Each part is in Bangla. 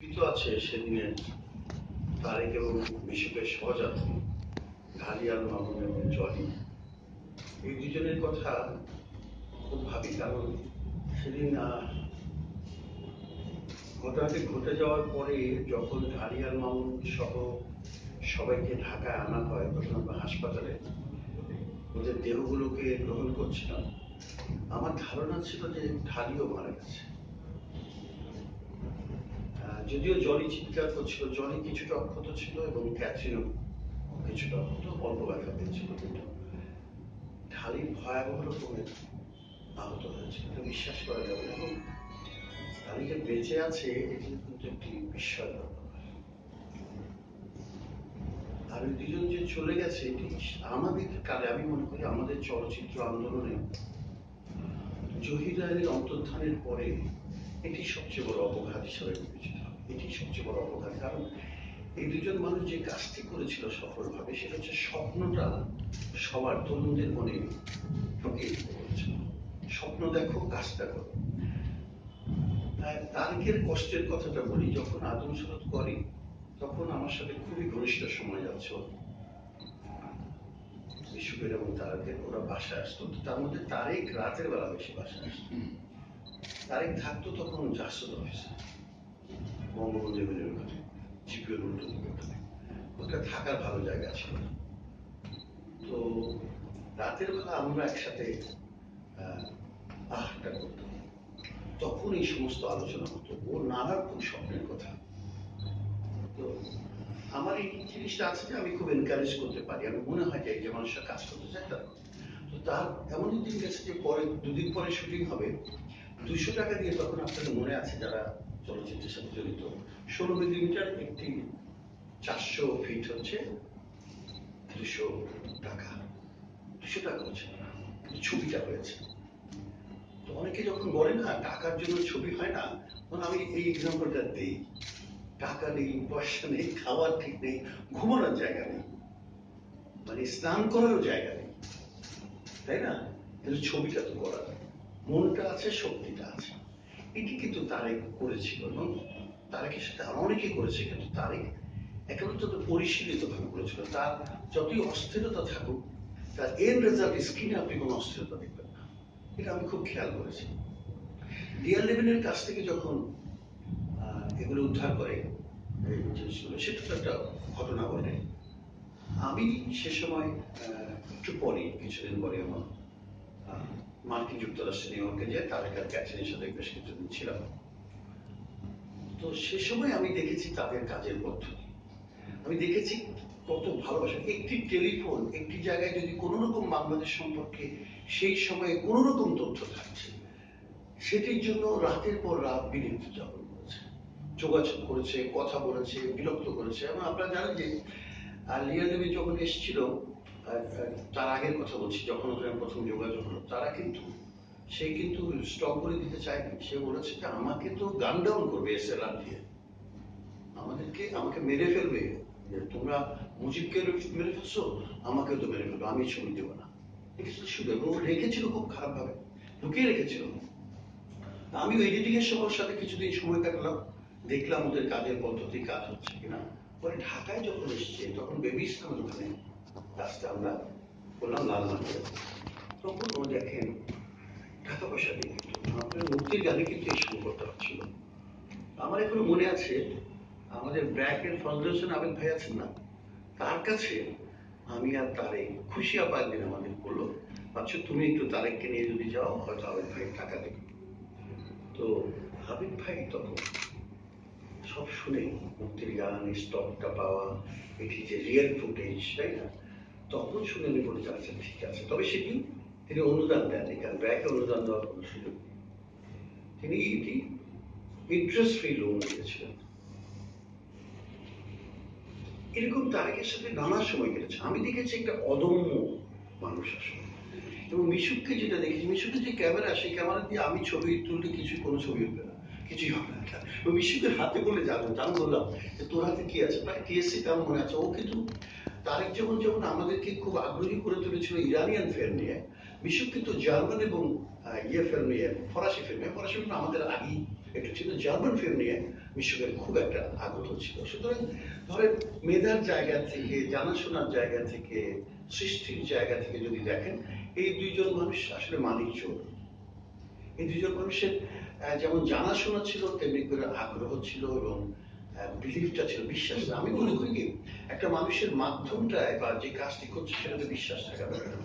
জীবিত আছে সেদিনের তারেক এবং মিশুকের সহযাত্রী ঘারিয়াল মামুন এবং জনি। এই দুজনের কথা খুব ভাবি, কারণ সেদিন ঘটনাটি ঘটে যাওয়ার পরে যখন ঘারিয়াল মামুন সহ সবাইকে ঢাকায় আনা হয়, তখন আমরা হাসপাতালে ওদের দেহগুলোকে গ্রহণ করছিলাম। আমার ধারণা ছিল যে ঢালিও মারা গেছে। যদিও জনি চিৎকার করছিল, জনি কিছুটা অক্ষত ছিল এবং ক্যাথরিনও কিছুটা অক্ষত, অল্প ব্যথা পেয়েছিল, কিন্তু ঢালি ভয়াবহ রকমের আহত হয়েছে। এটা বিশ্বাস করা যাবে না। এবং ঢালি যে বেঁচে আছে এটি কিন্তু একটি বিস্ময়কর ব্যাপার। আর ওই দুজন যে চলে গেছে, এটি আমাদের কালে, আমি মনে করি আমাদের চলচ্চিত্র আন্দোলনে জহির রায়ের অন্তর্ধানের পরে এটি সবচেয়ে বড় অপঘাত হিসেবে বিবেচিত হবে। এটি সবচেয়ে বড় অপঘাত, কারণ এই দুজন মানুষ যে কাজটি করেছিল সফলভাবে, সেটা হচ্ছে স্বপ্নটা সবার তরুণদের মনে ঢুকিয়ে দিতে বলেছিল। স্বপ্ন দেখো, কাজটা করো। তারিখের কষ্টের কথাটা বলি, যখন আদম শুরু করি তখন আমার সাথে খুবই ঘনিষ্ঠ সময় যাচ্ছে বিশুকের এবং তারেকের। ওরা বাসায় আসতো, তার মধ্যে তারেক রাতের বেলা বেশি বাসায় আসতো। তারেক থাকতো তখন জাসদ অফিসে, বঙ্গবন্ধু এভিনিউর ওখানে, জিপিওর উল্টো দিকে। ওটা থাকার ভালো জায়গা ছিল। তো রাতের বেলা আমরা একসাথে আহারটা করতাম, তখন এই সমস্ত আলোচনা হতো। ওর নানার খুব স্বপ্নের কথা। তো আমার এই জিনিসটা আছে যে আমি খুব এনকারেজ করতে পারি। আমি মনে হয় যে এই যে মানুষরা কাজ করতে চায় তার, তো তার এমনই দিন গেছে যে পরে দুদিন পরে শুটিং হবে, 200 টাকা দিয়ে, তখন আপনাদের মনে আছে যারা চলচ্চিত্রের সাথে জড়িত, 16 মিলিমিটার একটি 400 ফিট হচ্ছে 200 টাকা। 200 টাকা হচ্ছে না, কিন্তু ছবিটা হয়েছে। তো অনেকে যখন বলে না টাকার জন্য ছবি হয় না, তখন আমি এই এক্সাম্পলটা দিই। টাকা নেই, পয়সা নেই, খাওয়ার ঠিক নেই, ঘুমানোর জায়গা নেই, মানে স্নান করারও জায়গা নেই, তাই না? কিন্তু ছবিটা তো করা যায়। মনটা আছে, শক্তিটা আছে। এটি কিন্তু তারেক করেছিল, এবং তারেকের সাথে আরো অনেকে করেছে, কিন্তু তারেক একেবারে তো পরিশীলিত ভাবে করেছিল। তার যতই অস্থিরতা থাকুক, তার এর রেজাল্ট স্ক্রিনে আপনি কোনো অস্থিরতা দেখবেন না। এটা আমি খুব খেয়াল করেছি। ডিয়ার লেভেলের কাছ থেকে যখন এগুলো উদ্ধার করে এই জিনিসগুলো, সেটা তো একটা ঘটনা বটে। আমি সে সময় একটু পরে, কিছুদিন পরে আমার মার্কিন যুক্তরাষ্ট্রে নিউ ইয়র্কে যে তারেক আর ক্যাথরিনের সাথে বেশ কিছুদিন ছিলাম। তো সে সময় আমি দেখেছি তাদের কাজের পদ্ধতি, আমি দেখেছি কত ভালোবাসা। একটি টেলিফোন একটি জায়গায় যদি কোনো রকম বাংলাদেশ সম্পর্কে সেই সময়ে কোনো রকম তথ্য থাকছে, সেটির জন্য রাতের পর রাত বিনীত যাপন করেছে, যোগাযোগ করেছে, কথা বলেছে, বিরক্ত করেছে। এবং আপনারা জানেন যে লিয়া দেবী যখন এসেছিল, তার আগের কথা বলছি, যখন ওখানে প্রথম যোগাযোগ হলো, তারা কিন্তু সে কিন্তু স্টপ করে দিতে চায়নি। সে বলেছে যে আমাকে তো গান ডাউন করবে এসএলআর দিয়ে, আমাকে মেরে ফেলবে, তোমরা মুজিবকে মেরে ফেলছো, আমাকেও তো মেরে ফেলবে, আমি ছবি দেবো না। শুধু, এবং রেখেছিল খুব খারাপ ভাবে, লুকিয়ে রেখেছিল। আমি এডিটিং এর সবার সাথে কিছুদিন সময় কাটালাম, দেখলাম ওদের কাজের পদ্ধতি, কাজ হচ্ছে কিনা। পরে ঢাকায় যখন এসছে, তখন বেবি ইসলামের ওখানে কাজটা আমরা করলাম লালমাটিয়া। তখন ও দেখেন টাকা পয়সা দিয়ে কিন্তু আপনার মুক্তির গানে কিন্তু এই সংকটটা হচ্ছিল। আমার এখনো মনে আছে, আমাদের ব্র্যাকের ফজল হোসেন আবেদ ভাই আছেন না, তার কাছে আমি আর তারেক, খুশি আপা একদিন আমাদের বললো, আচ্ছা তুমি একটু তারেককে নিয়ে যদি যাও, হয়তো আবেদ ভাই টাকা দেবে। তো হাবিব ভাই তখন সব শুনে, মুক্তির গান, স্টকটা পাওয়া, এটি যে রিয়েল ফুটেজ, তাই না, তখন শুনে আমি বলে আচ্ছা ঠিক আছে। তবে সেটি তিনি অনুদান দেননি, কারণ ব্যাকে অনুদান দেওয়ার কোনো সুযোগ নেই। তিনি এটি ইন্টারেস্ট ফ্রি লোন দিয়েছিলেন। এরকম তারেকের সাথে নানা সময় কেটেছে। আমি দেখেছি একটা অদম্য মানুষ আসলে। এবং মিশুককে যেটা দেখেছি, মিশুকে যে ক্যামেরা, সেই ক্যামেরা দিয়ে আমি ছবি তুললে কিছু, কোনো ছবি উঠবে না, কিছুই হবে না। মিশুকের হাতে বলে যাবে, আমি বললাম যে তোর হাতে কি আছে, প্রায় টিএসসি তেমন মনে আছে। ও কিন্তু তারেক যেমন যেমন আমাদেরকে খুব আগ্রহী করে তুলেছিল ইরানিয়ান ফিল্ম নিয়ে, মিশুক কিন্তু জার্মান এবং ইয়ে ফিল্ম নিয়ে, ফরাসি ফিল্ম আমাদের আগেই একটু ছিল, জার্মান ফিল্ম নিয়ে মিশুকের খুব একটা আগ্রহ ছিল। সুতরাং ধরেন মেধার জায়গা থেকে, জানাশোনার জায়গা থেকে, সৃষ্টির জায়গা থেকে যদি দেখেন, এই দুইজন মানুষ আসলে মানিক চোর। এই দুইজন মানুষের যেমন জানাশোনা ছিল, তেমনি করে আগ্রহ ছিল এবং বিলিফটা ছিল, বিশ্বাস। আমি মনে করি কি, একটা মানুষের মাধ্যমটায় বা যে কাজটি করছে সেটাতে বিশ্বাস থাকা দরকার।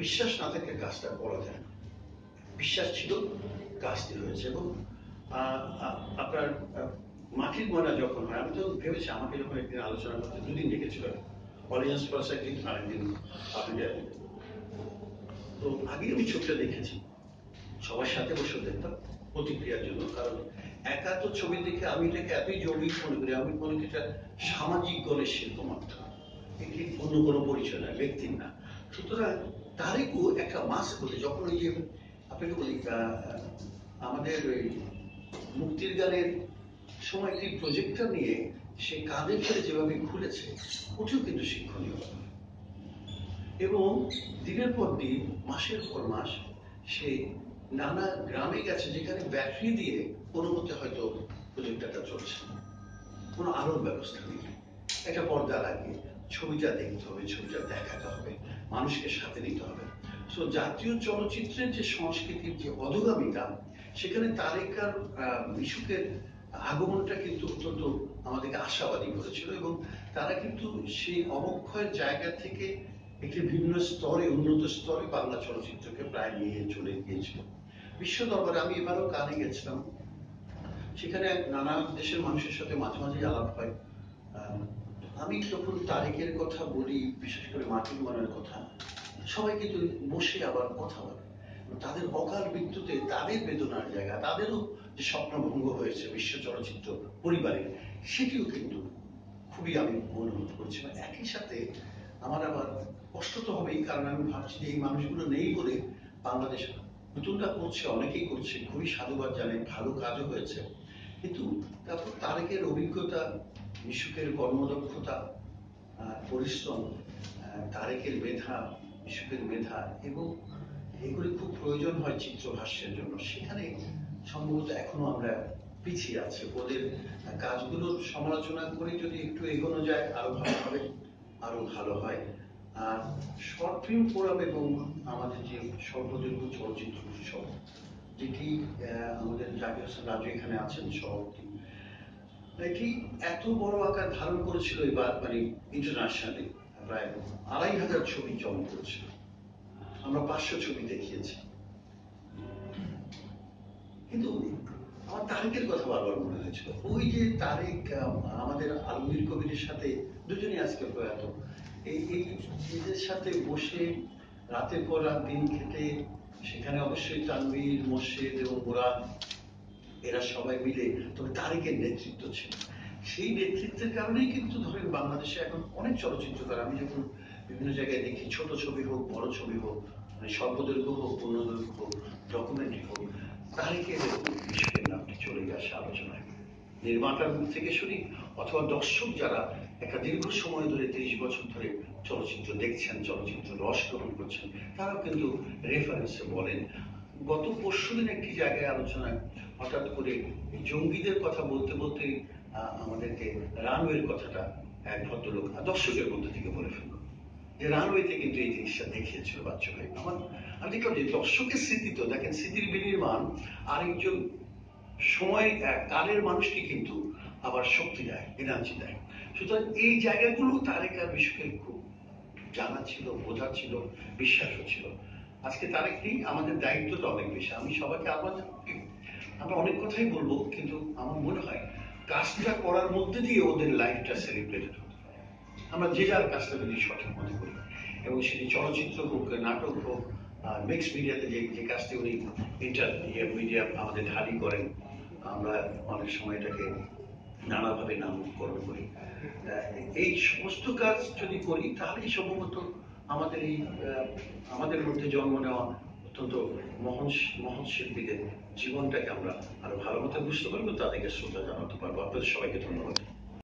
বিশ্বাস না থাকলে কাজটা করা যায় না। বিশ্বাস ছিল, কাজটি হয়েছে। এবং আপনার মাটির ময়না যখন হয়, আমি তো ভেবেছি আমাকে যখন একদিন আলোচনা করতে দুদিন ডেকেছিল, অডিয়েন্স প্লাস একদিন, আরেকদিন আপনি যাবেন। তো আগে আমি ছবিটা দেখেছি, সবার সাথে বসে দেখতাম প্রতিক্রিয়ার জন্য। কারণ একা তো ছবি দেখে আমি এটাকে এতই জরুরি মনে করি, আমি মনে করি এটা সামাজিক গণের শিল্প মাত্র, এটি অন্য কোনো পরিচয় না, ব্যক্তির না। সুতরাং তারেকও একটা মাস বলে, যখন ওই যে আপনাকে বলি আমাদের ওই মুক্তির গানের সময় একটি প্রজেক্টটা নিয়ে সে কাঁধে ফেলে যেভাবে ঘুরেছে, ওটিও কিন্তু শিক্ষণীয়। এবং দিনের পর দিন, মাসের পর মাস সে নানা গ্রামে গেছে যেখানে ব্যাটারি দিয়ে কোনো মতে হয়তো প্রজেক্টরটা চলছে, কোনো আলোর ব্যবস্থা নেই। একটা পর্দা লাগিয়ে ছবিটা দেখতে হবে, ছবিটা দেখাতে হবে, মানুষকে সাথে নিতে হবে। সো জাতীয় চলচ্চিত্রের যে সংস্কৃতির যে অধোগামিতা, সেখানে তারেক আর মিশুকের আগমনটা কিন্তু অত্যন্ত আমাদেরকে আশাবাদী করেছিল। এবং তারা কিন্তু সেই অবক্ষয়ের জায়গা থেকে একটি ভিন্ন স্তরে, উন্নত স্তরে বাংলা চলচ্চিত্রকে প্রায় নিয়ে চলে গিয়েছিল বিশ্ব দরবারে। আমি এবারও কানে গেছিলাম, সেখানে নানা দেশের মানুষের সাথে মাঝে মাঝে আলাপ হয়। আমি যখন তারেকের কথা বলি, বিশেষ করে মাটির মনের কথা, সবাই কিন্তু বসে আবার কথা বলে। তাদের অকাল মৃত্যুতে তাদের বেদনার জায়গা, তাদেরও যে স্বপ্নভঙ্গ হয়েছে বিশ্ব চলচ্চিত্র পরিবারে, সেটিও কিন্তু খুবই আমি অনুভব করছি। একই সাথে আমার আবার কষ্ট তো হবেই, কারণ আমি ভাবছি যে এই মানুষগুলো নেই বলে বাংলাদেশ নতুনটা করছে, অনেকেই করছে, খুবই সাধুবাদ জানে, ভালো কাজও হয়েছে। কিন্তু তারপর তারেকের অভিজ্ঞতা, মিশুকের কর্মদক্ষতা, পরিশ্রম, তারেকের মেধা, মিশুকের মেধা, এবং এগুলি খুব প্রয়োজন হয় চিত্রভাষ্যের জন্য। সেখানে সম্ভবত এখনো আমরা পিছিয়ে আছি। ওদের কাজগুলোর সমালোচনা করে যদি একটু এগোনো যায়, আরো ভালো হবে, আরো ভালো হয়। আর শর্ট ফিল্ম ফোরাম এবং আমাদের যে স্বল্পদৈর্ঘ্য চলচ্চিত্র উৎসব, যেটি আমাদের জাকির হোসেন রাজু এখানে আছেন সভাপতি, এটি এত বড় আকার ধারণ করেছিল এবার, মানে ইন্টারন্যাশনালি প্রায় ২৫০০ ছবি জমা করেছিল। আমরা ৫০০ ছবি দেখিয়েছি। কিন্তু আমার তারেকের কথা বারবার মনে হয়েছিল। ওই যে তারেক আমাদের আলমগীর কবিরের সাথে, দুজনই আজকে প্রয়াত, এই এদের সাথে বসে রাতের পর রাত দিন খেটে, সেখানে অবশ্যই তানভীর, মোর্শেদ এবং মুরাদ, এরা সবাই মিলে, তবে তারেকের নেতৃত্ব ছিল। সেই নেতৃত্বের কারণেই কিন্তু ধরেন বাংলাদেশে এখন অনেক চলচ্চিত্রকার, আমি যখন বিভিন্ন জায়গায় দেখি, ছোট ছবি হোক, বড় ছবি হোক, মানে স্বল্পদৈর্ঘ্য হোক, পূর্ণদৈর্ঘ্য হোক, ডকুমেন্টারি হোক, তারেকের এবং মিশুকের নামটি চলে আসে আলোচনায়। নির্মাতার মুখ থেকে শুনি, অথবা দর্শক যারা একটা দীর্ঘ সময় ধরে, ৩০ বছর ধরে চলচ্চিত্র দেখছেন, চলচ্চিত্র রস গ্রহণ করছেন, তারাও কিন্তু রেফারেন্সে বলেন। গত পরশুদিন একটি জায়গায় আলোচনায় হঠাৎ করে জঙ্গিদের কথা বলতে বলতে আমাদেরকে রানওয়ের কথাটা এক ভদ্রলোক দর্শকের মধ্যে থেকে বলে ফেলল, যে রানওয়েতে কিন্তু এই জিনিসটা দেখিয়েছিল বাচ্চা ভাই। আমি দেখলাম যে দর্শকের স্মৃতি, তো দেখেন স্মৃতির বিনির্মাণ আরেকজন সময় কালের মানুষকে কিন্তু আবার শক্তি দেয়, এনার্জি দেয়। সুতরাং এই জায়গাগুলো তারেক আর মিশুকের খুব জানা ছিল, বোঝা ছিল, বিশ্বাসও ছিল। আজকে তারেক নেই, আমাদের দায়িত্বটা অনেক বেশি। আমি সবাইকে আবার, আমরা অনেক কথাই বলবো, কিন্তু আমার মনে হয় কাজটা করার মধ্যে দিয়ে ওদের লাইফটা সেলিব্রেটেড হতে পারে। আমরা যে যার কাজটা যদি সঠিক মনে করি, এবং সেটি চলচ্চিত্র হোক, নাটক হোক, মিক্স মিডিয়াতে যে কাজটি উনি মিডিয়া আমাদের ঢালি করেন, আমরা অনেক সময় এটাকে নানাভাবে নামকরণ করি। এই সমস্ত কাজ যদি করি, তাহলেই সম্ভবত আমাদের এই আমাদের মধ্যে জন্ম নেওয়া অত্যন্ত মহৎ শিল্পীদের জীবনটাকে আমরা আরো ভালো মতো বুঝতে পারবো, তাদেরকে শ্রদ্ধা জানাতে পারবো। আপনাদের সবাইকে ধন্যবাদ।